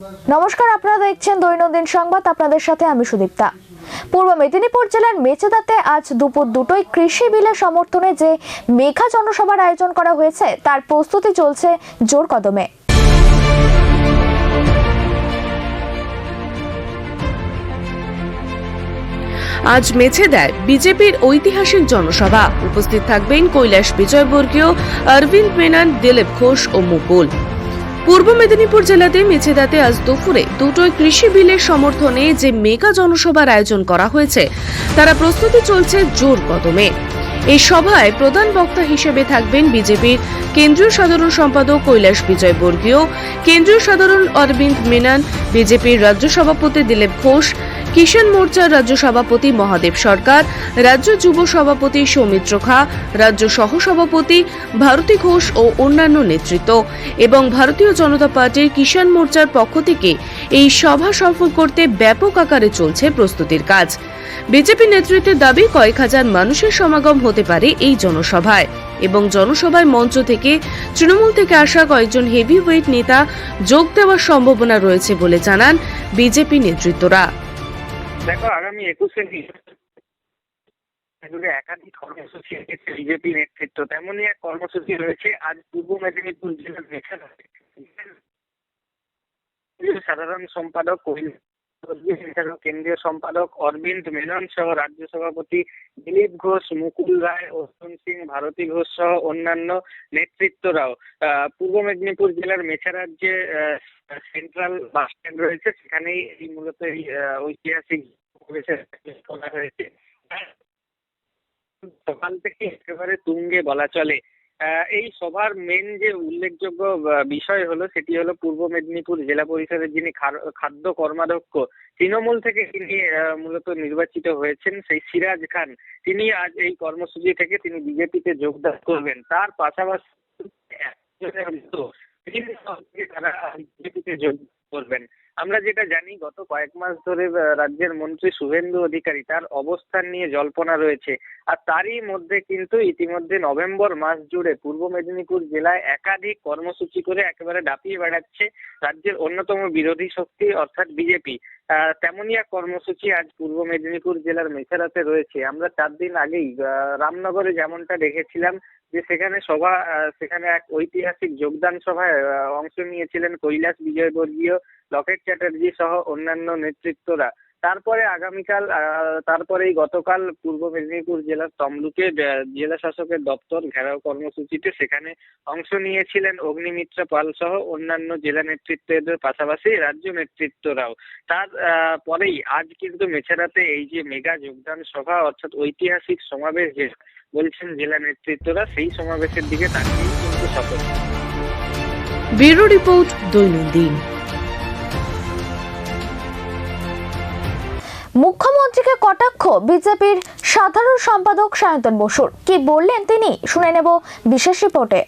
নমস্কার, আপনারা দেখছেন দৈনন্দিন সংবাদ। আপনাদের সাথে আমি সুদীপ্তা। পূর্ব মেদিনীপুর জেলার মেচেদাতে আজ দুপুর দুটোই কৃষি বিলের সমর্থনে যে মেঘা জনসভার আয়োজন করা হয়েছে তার প্রস্তুতি চলছে জোর কদমে। আজ মেছেদায় বিজেপির ঐতিহাসিক জনসভা। উপস্থিত থাকবেন কৈলাস বিজয়বর্গীয়, অরবিন্দ মেনন, দিলীপ ঘোষ ও মুকুল। পূর্ব মেদিনীপুর জেলাতে মেছেদাতে আজ দুপুরে দুটোই কৃষি বিলের সমর্থনে যে মেগা জনসভার আয়োজন করা হয়েছে তার প্রস্তুতি চলছে জোর কদমে। এই সভায় প্রধান বক্তা হিসেবে থাকবেন বিজেপির কেন্দ্রীয় সাধারণ সম্পাদক কৈলাস বিজয়বর্গীয়, কেন্দ্রীয় সাধারণ অরবিন্দ মেনন, বিজেপির রাজ্য সভাপতি দিলীপ ঘোষ, কিষাণ মোর্চার রাজ্য সভাপতি মহাদেব সরকার, রাজ্য যুব সভাপতি সৌমিত্র খা, রাজ্য সহসভাপতি ভারতী ঘোষ ও অন্যান্য নেতৃত্ব এবং ভারতীয় জনতা পার্টির কিষাণ মোর্চার পক্ষ থেকে এই সভা সফল করতে ব্যাপক আকারে চলছে প্রস্তুতির কাজ। বিজেপি নেতৃত্বের দাবি কয়েক হাজার মানুষের সমাগম হতে পারে এই জনসভায় এবং জনসভায় মঞ্চ থেকে তৃণমূল থেকে আসা কয়েকজন হেভিওয়েট নেতা যোগ দেওয়ার সম্ভাবনা রয়েছে বলে জানান বিজেপি নেতৃত্বরা। দেখো, আগামী 21শে একাধিক কর্মসূচি বিজেপি নেতৃত্ব, তেমনই এক কর্মসূচি রয়েছে আজ পূর্ব মেদিনীপুর জেলার মেছেদাতে। সাধারণ সম্পাদক কেন্দ্রীয় সম্পাদক অরবিন্দ মেনন সহ রাজ্য সভাপতি দিলীপ ঘোষ, মুকুল রায়, অর্জুন সিং, ভারতী ঘোষ সহ অন্যান্য নেতৃত্বরাও পূর্ব মেদিনীপুর জেলার মেছেদার যে সেন্ট্রাল বাস স্ট্যান্ড রয়েছে সেখানেই মূলত এই ঐতিহাসিক করা হয়েছে। সকাল থেকে একেবারে তুঙ্গে বলা চলে। এই সভার মেন যে উল্লেখযোগ্য বিষয় হলো সেটি হলো পূর্ব মেদিনীপুর জেলা পরিষদের যিনি খাদ্য কর্মাধ্যক্ষ তৃণমূল থেকে তিনি মূলত নির্বাচিত হয়েছেন, সেই সিরাজ খান, তিনি আজ এই কর্মসূচি থেকে তিনি বিজেপিতে যোগদান করবেন। তার পাশাপাশি তারা বিজেপিতে যোগ করবেন। আমরা যেটা জানি, গত কয়েক মাস ধরে রাজ্যের মন্ত্রী শুভেন্দু অধিকারী তার অবস্থান নিয়ে জল্পনা রয়েছে, আর তারই মধ্যে কিন্তু ইতিমধ্যে নভেম্বর মাস জুড়ে পূর্ব মেদিনীপুর জেলায় একাধিক কর্মসূচি করে একেবারে দাপিয়ে বেড়াচ্ছে রাজ্যের অন্যতম বিরোধী শক্তি অর্থাৎ বিজেপি। তেমনই এক কর্মসূচি আজ পূর্ব মেদিনীপুর জেলার মেছেদাতে রয়েছে। আমরা 4 দিন আগেই রামনগরে যেমনটা দেখেছিলাম যে সেখানে এক ঐতিহাসিক যোগদান সভায় অংশ নিয়েছিলেন কৈলাস বিজয়বর্গীয়, লকেট চ্যাটার্জি সহ অন্যান্য নেতৃত্বরা। তারপরেই গতকাল পূর্ব মেদিনীপুর জেলার তমলুকে জেলা শাসকের দপ্তর ঘেরাও কর্মসূচিতে সেখানে অংশ নিয়েছিলেন অগ্নিমিত্রা পাল সহ অন্যান্য জেলা নেতৃত্বদের পাশাপাশি রাজ্য নেতৃত্বরাও। তার পরেই আজ কিন্তু মেছেদাতে এই যে মেগা যোগদান সভা অর্থাৎ ঐতিহাসিক সমাবেশ যে বলছেন জেলা নেতৃত্বরা, সেই সমাবেশের দিকে তাকিয়েই কিন্তু সফল। ব্যুরো রিপোর্ট, দৈনন্দিন। মুখ্যমন্ত্রীকে কটাক্ষ বিজেপির সাধারণ সম্পাদক সায়ন্তন বসুর। কি বললেন তিনি, শুনে নেব বিশেষ রিপোর্টে।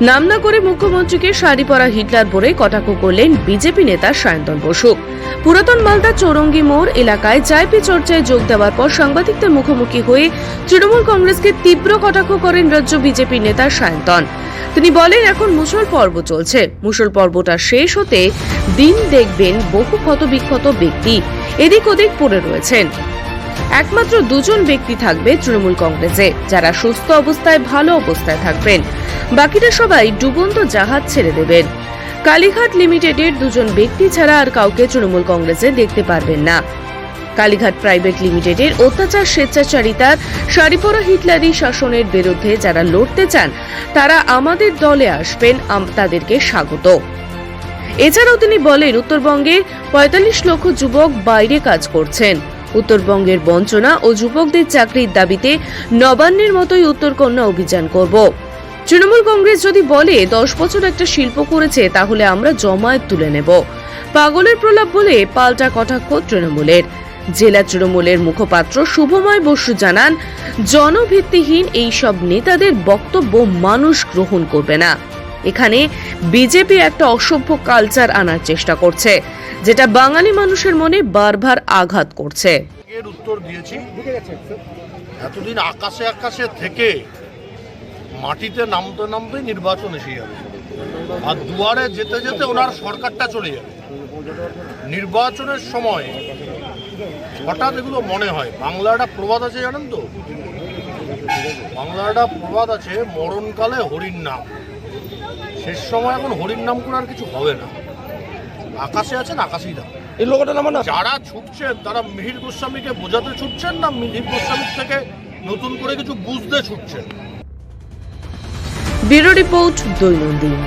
নাম না করে মুখ্যমন্ত্রীকে শাড়ি পরা হিটলার বলে কটাক্ষ করলেন বিজেপি নেতা সায়ন্তন বসু। পুরাতন মালদা চৌরঙ্গি মোড় এলাকায় চাইপি চর্চায় যোগ দেওয়ার পর সাংবাদিকদের মুখোমুখি হয়ে তৃণমূল কংগ্রেসকে তীব্র কটাক্ষ করেন রাজ্য বিজেপি নেতা সায়ন্তন। তিনি বলেন, এখন মুষল পর্ব চলছে, মুষল পর্বটা শেষ হতে দিন দেখবেন বহু ক্ষতবিক্ষত ব্যক্তি এদিক ওদিক পড়ে রয়েছেন। একমাত্র 2 জন ব্যক্তি থাকবে তৃণমূল কংগ্রেসে যারা সুস্থ অবস্থায় ভালো অবস্থায় থাকবেন, বাকিরা সবাই ডুবন্ত জাহাজ ছেড়ে দেবেন। কালীঘাট লিমিটেডের 2 জন ব্যক্তি ছাড়া আর কাউকে তৃণমূল কংগ্রেসে দেখতে পারবেন না। কালীঘাট প্রাইভেট লিমিটেডের অত্যাচার, স্বেচ্ছাচারিতার, শাড়িপরা হিটলারি শাসনের বিরুদ্ধে যারা লড়তে চান তারা আমাদের দলে আসবেন, তাদেরকে স্বাগত। এছাড়াও তিনি বলেন, উত্তরবঙ্গের 45 লক্ষ যুবক বাইরে কাজ করছেন। উত্তরবঙ্গের বঞ্চনা ও যুবকদের চাকরির দাবিতে নবান্নের মতোই উত্তরকন্যা অভিযান করব। তৃণমূল কংগ্রেস যদি বলে 10 বছর একটা শিল্প করেছে তাহলে আমরা জমায়েত তুলে নেব। পাগলের প্রলাপ বলে পাল্টা কটাক্ষ তৃণমূলের। জেলা তৃণমূলের মুখপাত্র শুভময় বসু জানান, জনভিত্তিহীন এই সব নেতাদের বক্তব্য মানুষ গ্রহণ করবে না। এখানে বিজেপি একটা অসভ্য কালচার আনার চেষ্টা করছে, যেটা বাঙালি মানুষের মনে বারবার আঘাত করছে। এর উত্তর দিয়েছি, এতদিন আকাশে আকাশে থেকে মাটিতে নামতে নামতে নির্বাচন এসে যাবে। আর দুয়ারে যেতে যেতে ওনার সরকারটা চলে যাবে। নির্বাচনের সময় হঠাৎ এগুলো মনে হয়। বাংলা একটা প্রবাদ আছে, জানেন তো? বাংলা একটা প্রবাদ আছে, মরণকালে হরির নাম। শেষ সময় এখন হরির নাম করে আর কিছু হবে না। আকাশে আছেন, আকাশেই দাম। এই লোকটা নামা না, যারা ছুটছেন তারা মিহির গোস্বামীকে বোঝাতে ছুটছেন না মিহির গোস্বামীর থেকে নতুন করে কিছু বুঝতে ছুটছেন? ব্যুরো রিপোর্ট দৈনন্দিন।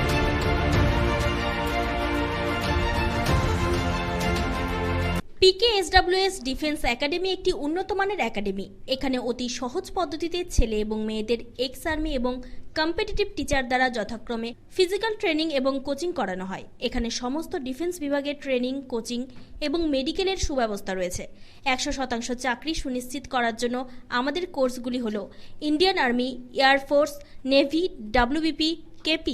PKSWS ডিফেন্স একাডেমি একটি উন্নত মানের একাডেমি। এখানে অতি সহজ পদ্ধতিতে ছেলে এবং মেয়েদের এক্স আর্মি এবং কম্পিটিটিভ টিচার দ্বারা যথাক্রমে ফিজিক্যাল ট্রেনিং এবং কোচিং করানো হয়। এখানে সমস্ত ডিফেন্স বিভাগের ট্রেনিং, কোচিং এবং মেডিকেলের সুব্যবস্থা রয়েছে। 100% চাকরি সুনিশ্চিত করার জন্য আমাদের কোর্সগুলি হলো Indian army, air force, navy, WBP, KP,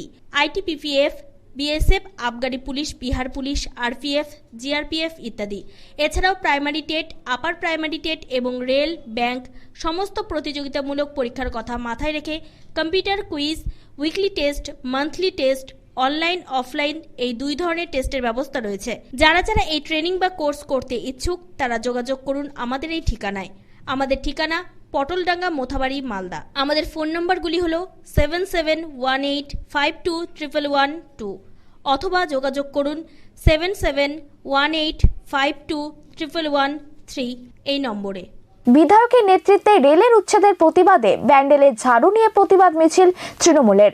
ITPPF, BSF, আবগারি police, Bihar police, RPF, GRPF ইত্যাদি। এছাড়াও primary TET, upper primary TET এবং রেল, ব্যাংক সমস্ত প্রতিযোগিতামূলক পরীক্ষার কথা মাথায় রেখে computer quiz, weekly test, monthly test, online offline এই 2 ধরনের টেস্টের ব্যবস্থা রয়েছে। যারা এই ট্রেনিং বা কোর্স করতে ইচ্ছুক তারা যোগাযোগ করুন আমাদের এই ঠিকানায়। আমাদের ঠিকানা পটলডাঙ্গা, মোথাবাড়ি, মালদা। আমাদের ফোন নম্বরগুলি হলো 7718521112 অথবা যোগাযোগ করুন 7718521113 এই নম্বরে। বিধায়কের নেতৃত্বে রেলের উচ্ছেদের প্রতিবাদে ব্যান্ডেলে ঝাড়ু নিয়ে প্রতিবাদ মিছিল তৃণমূলের।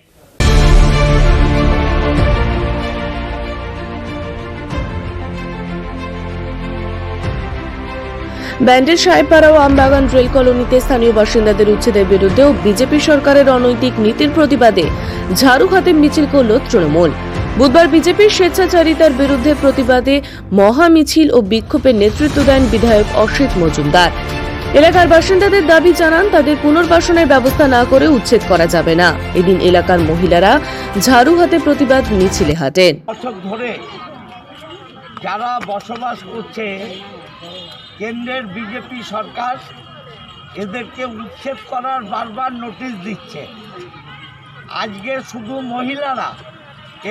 ব্যান্ডেল, সাহেবপাড়া ও আমবাগান রেল কলোনিতে স্থানীয় বাসিন্দাদের উচ্ছেদের বিরুদ্ধে ও বিজেপি সরকারের অনৈতিক নীতির প্রতিবাদে ঝাড়ু হাতে মিছিল করল তৃণমূল। বুধবার বিজেপির স্বেচ্ছাচারিতার বিরুদ্ধে প্রতিবাদে মহা মিছিল ও বিক্ষোভের নেতৃত্ব দেন বিধায়ক অসিত মজুমদার। এলাকার বাসিন্দাদের দাবি জানান তাদের পুনর্বাসনের ব্যবস্থা না করে উচ্ছেদ করা যাবে না। এদিন এলাকার মহিলারা ঝাড়ু হাতে প্রতিবাদ মিছিলে হাঁটেন। বছর ধরে যারা বসবাস করছে, কেন্দ্রের বিজেপি সরকার এদেরকে উচ্ছেদ করার বারবার নোটিশ দিচ্ছে। আজকে শুধু মহিলারা,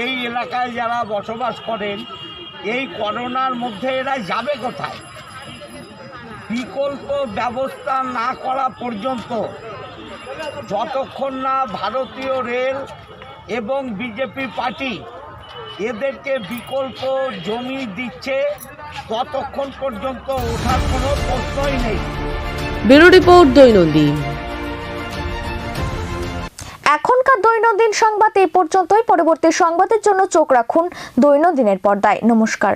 এই এলাকায় যারা বসবাস করেন, এই করোনার মধ্যে এরা যাবে কোথায়? বিকল্প ব্যবস্থা না করা পর্যন্ত, যতক্ষণ না ভারতীয় রেল এবং বিজেপি পার্টি এদেরকে বিকল্প জমি দিচ্ছে, ততক্ষণ পর্যন্ত ওঠার কোনো প্রশ্নই নেই। ব্যুরো রিপোর্ট দৈনন্দিন। এখনকার দৈনন্দিন সংবাদ এই পর্যন্তই। পরবর্তী সংবাদের জন্য চোখ রাখুন দৈনন্দিনের পর্দায়। নমস্কার।